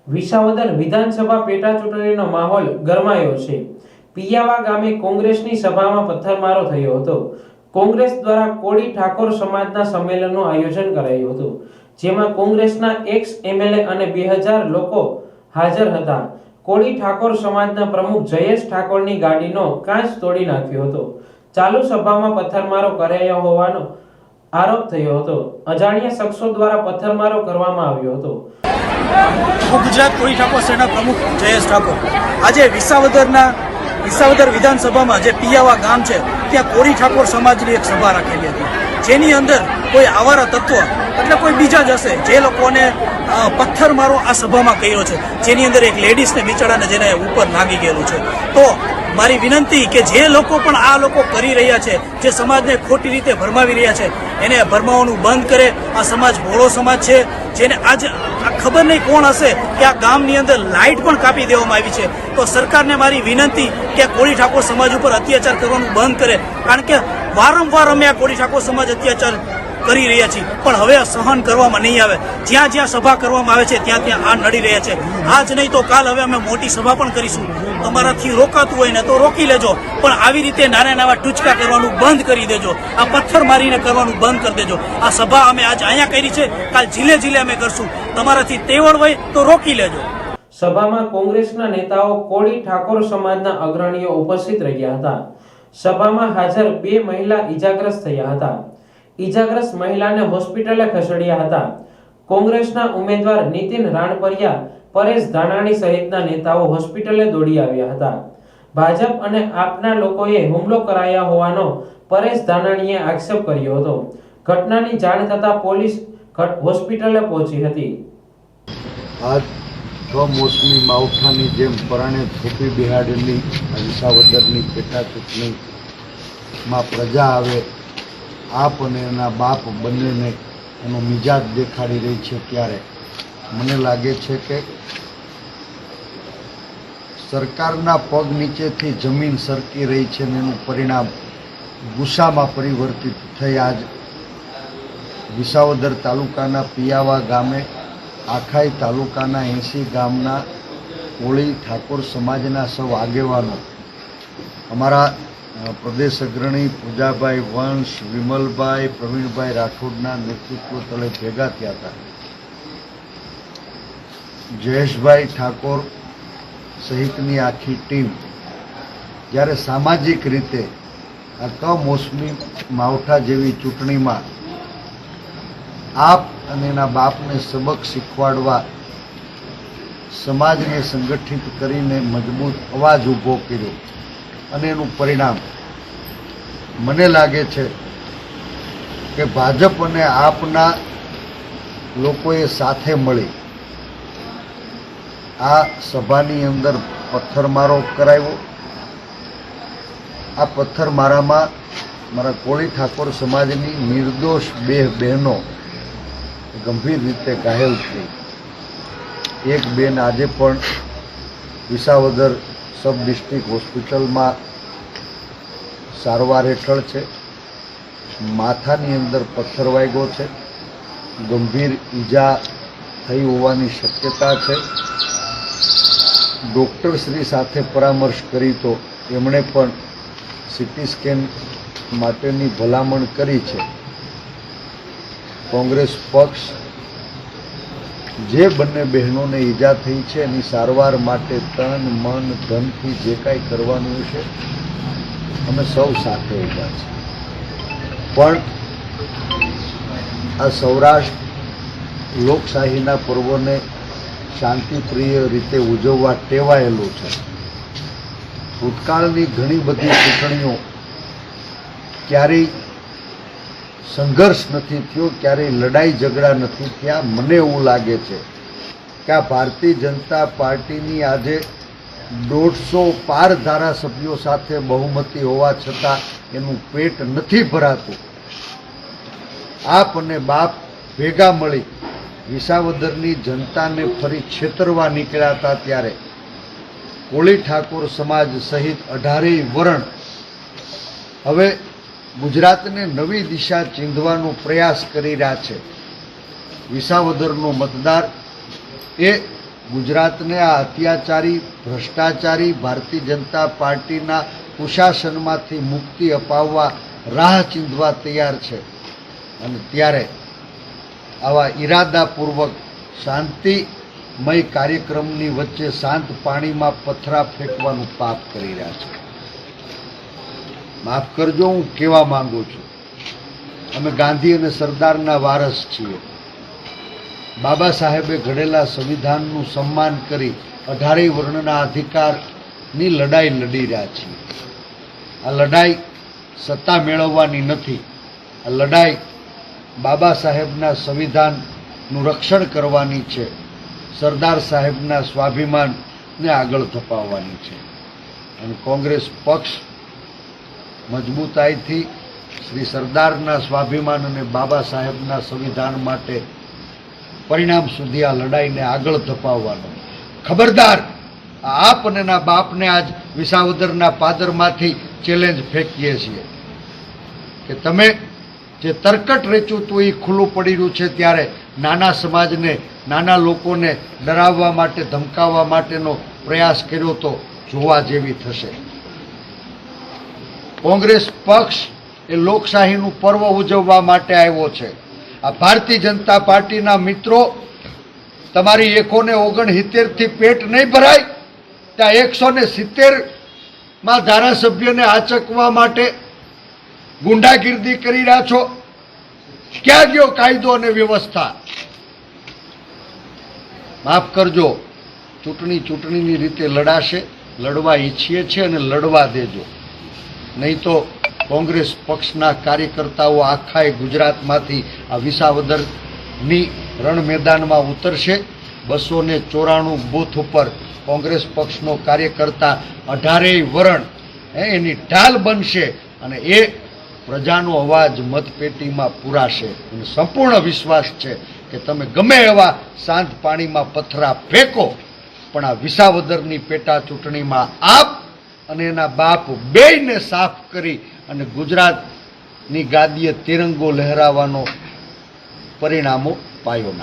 વિસાવદર વિધાનસભા પેટા ચૂંટણીનો માહોલ ગરમાયો છે। પિયાવા ગામે કોંગ્રેસની સભામાં પથ્થરમારો થયો હતો। કોંગ્રેસ દ્વારા કોળી ઠાકોર સમાજના સંમેલનનું આયોજન કરાયું હતું, જેમાં કોંગ્રેસના એક્સ એમએલએ અને 2000 લોકો હાજર હતા। કોળી ઠાકોર સમાજના પ્રમુખ જયેશ ઠાકોરની ગાડીનો કાચ તોડી નાખ્યો હતો। ચાલુ સભામાં પથ્થરમારો કરાયો હોવાનો આરોપ થયો હતો। અજાણ્યા શખ્સો દ્વારા પથ્થરમારો કરવામાં આવ્યો હતો। ગુજરાત કોળી ઠાકોર સેના પ્રમુખ જયેશ ઠાકોર આજે વિસાવદર વિધાનસભામાં જે પિયાવા ગામ છે ત્યાં કોળી ઠાકોર સમાજની એક સભા રાખેલી હતી, જેની અંદર કોઈ આવારા તત્વ એટલે કોઈ બીજા જ હશે જે લોકોને પથ્થરમારો આ સભામાં કર્યો છે, જેની અંદર એક લેડીઝને બિચારાને જેને ઉપર લાગી ગયેલું છે। તો મારી વિનંતી કે જે લોકો પણ આ લોકો કરી રહ્યા છે, જે સમાજને ખોટી રીતે ભરમાવી રહ્યા છે, એને ભરમાવાનું બંધ કરે। આ સમાજ ભોળો સમાજ છે, જેને આજ ખબર નહીં કોણ હશે કે આ ગામની અંદર લાઇટ પણ કાપી દેવામાં આવી છે। તો સરકારને મારી વિનંતી કે કોળી ઠાકોર સમાજ ઉપર અત્યાચાર કરવાનું બંધ કરે, કારણ કે વારંવાર અમે આ કોળી ઠાકોર સમાજ અત્યાચાર કરી રહ્યા છીએ, પણ હવે સહન કરવામાં નહીં આવે। જ્યાં જ્યાં સભા કરવામાં આવે છે ત્યાં ત્યાં આ નડી રહ્યા છે। આજ નહીં તો કાલ હવે અમે મોટી સભા પણ કરીશું। તમારાથી રોકાતું હોય ને તો રોકી લેજો, પણ આવી રીતે નાના નાના ટૂચકા કરવાનું બંધ કરી દેજો। આ પથ્થર મારીને કરવાનું બંધ કરી દેજો। આ સભા અમે આજ અહીંયા કરી છે, કાલ જિલ્લે જિલ્લે અમે કરશું। તમારાથી તેવડ હોય તો રોકી લેજો। સભામાં કોંગ્રેસના નેતાઓ, કોળી ઠાકોર સમાજના અગ્રણીઓ ઉપસ્થિત રહ્યા હતા। સભામાં હાજર 2 મહિલા ઈજાગ્રસ્ત થયા હતા। ઈજાગ્રસ્ત મહિલાને હોસ્પિટલે ખસેડ્યા હતા। કોંગ્રેસના ઉમેદવાર નીતિન રાણપરિયા, પરેશ ધાનાણી સહિતના નેતાઓ હોસ્પિટલે દોડી આવ્યા હતા। ભાજપ અને આપના લોકોએ હુમલો કરાયા હોવાનો પરેશ ધાનાણીએ આક્ષેપ કર્યો હતો। ઘટનાની જાણ થતાં પોલીસ હોસ્પિટલે પહોંચી હતી। આજ કમોસમી માવઠાની જેમ પરાણે થોપી બિહાડેલી વિસાવદરની પેટા ચૂંટણીમાં પ્રજા આવે, આપ અને એના બાપ બંનેને એનો મિજાજ દેખાડી રહી છે, ત્યારે મને લાગે છે કે સરકારના પગ નીચેથી જમીન સરકી રહી છે અને એનું પરિણામ ગુસ્સામાં પરિવર્તિત થઈ આજ વિસાવદર તાલુકાના પિયાવા ગામે આખાઈ તાલુકાના 80 ગામના કોળી ઠાકોર સમાજના સૌ આગેવાનો અમારા પ્રદેશ અગ્રણી પૂજાભાઈ વંશ, વિમલભાઈ, પ્રવીણભાઈ રાઠોડના નેતૃત્વ તળે ભેગા થયા હતા। જયેશભાઈ ઠાકોર સહિતની આખી ટીમ જ્યારે સામાજિક રીતે આ કમોસમી માવઠા જેવી ચૂંટણીમાં આપ અને એના બાપને સબક શીખવાડવા સમાજને સંગઠિત કરીને મજબૂત અવાજ ઊભો કર્યો, અને એનું પરિણામ મને લાગે છે કે ભાજપ અને આપના લોકોએ સાથે મળી આ સભાની અંદર પથ્થરમારો કરાવ્યો। આ પથ્થરમારામાં મારા કોળી ઠાકોર સમાજની નિર્દોષ 2 બહેનો ગંભીર રીતે ઘાયલ થઈ। એક બેન આજે પણ વિસાવદર સબ ડિસ્ટ્રિક્ટ હોસ્પિટલમાં સારવાર હેઠળ છે। માથાની અંદર પથ્થર વાગ્યો છે, ગંભીર ઈજા થઈ હોવાની શક્યતા છે। ડૉક્ટરશ્રી સાથે પરામર્શ કરી તો એમણે પણ સીટી સ્કેન માટેની ભલામણ કરી છે। કોંગ્રેસ પક્ષ જે બંને બહેનોને ઈજા થઈ છે એની સારવાર માટે તન મન ધનથી જે કાંઈ કરવાનું છે અમે સૌ સાથે ઊભા છીએ, પણ આ સૌરાષ્ટ્ર લોકશાહીના પર્વોને શાંતિપ્રિય રીતે ઉજવવા ટેવાયેલું છે। ભૂતકાળની ઘણી બધી ચૂંટણીઓ ક્યારેય સંઘર્ષ નથી થયો, ક્યારેય લડાઈ ઝઘડા નથી થયા। મને એવું લાગે છે કે આ ભારતીય જનતા પાર્ટીની આજે 150 પાર ધારાસભ્યો સાથે બહુમતી હોવા છતાં એનું પેટ નથી ભરાતું। આપ અને બાપ ભેગા મળી વિસાવદરની જનતાને ફરી છેતરવા નીકળ્યા હતા, ત્યારે કોળી ઠાકોર સમાજ સહિત 18 વર્ણ હવે ગુજરાતને નવી દિશા ચીંધવાનો પ્રયાસ કરી રહ્યા છે। વિસાવદરનો મતદાર એ ગુજરાતને આ અત્યાચારી ભ્રષ્ટાચારી ભારતીય જનતા પાર્ટીના કુશાસનમાંથી મુક્તિ અપાવવા રાહ ચીંધવા તૈયાર છે. અને ત્યારે આવા ઈરાદાપૂર્વક શાંતિમય કાર્યક્રમની વચ્ચે શાંત પાણીમાં પથરા ફેંકવાનું પાપ કરી રહ્યા છે. માફ કરજો, હું કહેવા માંગુ છું, અમે ગાંધી અને સરદારના વારસ છીએ. બાબા સાહેબે ઘડેલા સંવિધાનનું સન્માન કરી 18 વર્ણના અધિકારની લડાઈ લડી રહ્યા છીએ. આ લડાઈ સત્તા મેળવવાની નથી. આ લડાઈ બાબા સાહેબના સંવિધાનનું રક્ષણ કરવાની છે. સરદાર સાહેબના સ્વાભિમાનને આગળ ધપાવવાની છે. અને કોંગ્રેસ પક્ષ મજબૂતાઈથી શ્રી સરદારના સ્વાભિમાન અને બાબા સાહેબના સંવિધાન માટે પરિણામ સુધી આ લડાઈને આગળ ધપાવવાનો. ખબરદાર, આપ અને ના બાપને આજ વિસાવદરના પાદરમાંથી ચેલેન્જ ફેંકીએ છીએ કે તમે જે તરકટ રેચ્યું હતું એ ખુલ્લું પડી રહ્યું છે, ત્યારે નાના સમાજને, નાના લોકોને ડરાવવા માટે, ધમકાવવા માટેનો પ્રયાસ કર્યો તો જોવા જેવી થશે. કોંગ્રેસ પક્ષ એ લોકશાહીનું પર્વ ઉજવવા માટે આવ્યો છે. આ ભારતીય જનતા પાર્ટીના મિત્રો, તમારી 169થી પેટ નહીં ભરાય ત્યાં 170માં ધારાસભ્યને આચકવા માટે ગુંડાગીર્દી કરી રહ્યા છો. ક્યાં ગયો કાયદો અને વ્યવસ્થા? માફ કરજો, ચૂંટણીની રીતે લડાશે. લડવા ઈચ્છીએ છીએ અને લડવા દેજો. નહીં તો કોંગ્રેસ પક્ષના કાર્યકર્તાઓ આખા ગુજરાતમાંથી આ વિસાવદરની રણ મેદાનમાં ઉતરશે. 294 બૂથ ઉપર કોંગ્રેસ પક્ષનો કાર્યકર્તા 18 વરણ એની ઢાલ બનશે અને એ પ્રજાનો અવાજ મતપેટીમાં પૂરાશે. અને સંપૂર્ણ વિશ્વાસ છે કે તમે ગમે એવા શાંત પાણીમાં પથરા ફેંકો, પણ આ વિસાવદરની પેટા ચૂંટણીમાં આપ અને એના બાપ બેયને સાફ કરી અને ગુજરાતની ગાદીએ તિરંગો લહેરાવાનો પરિણામો પાયો નાખશે.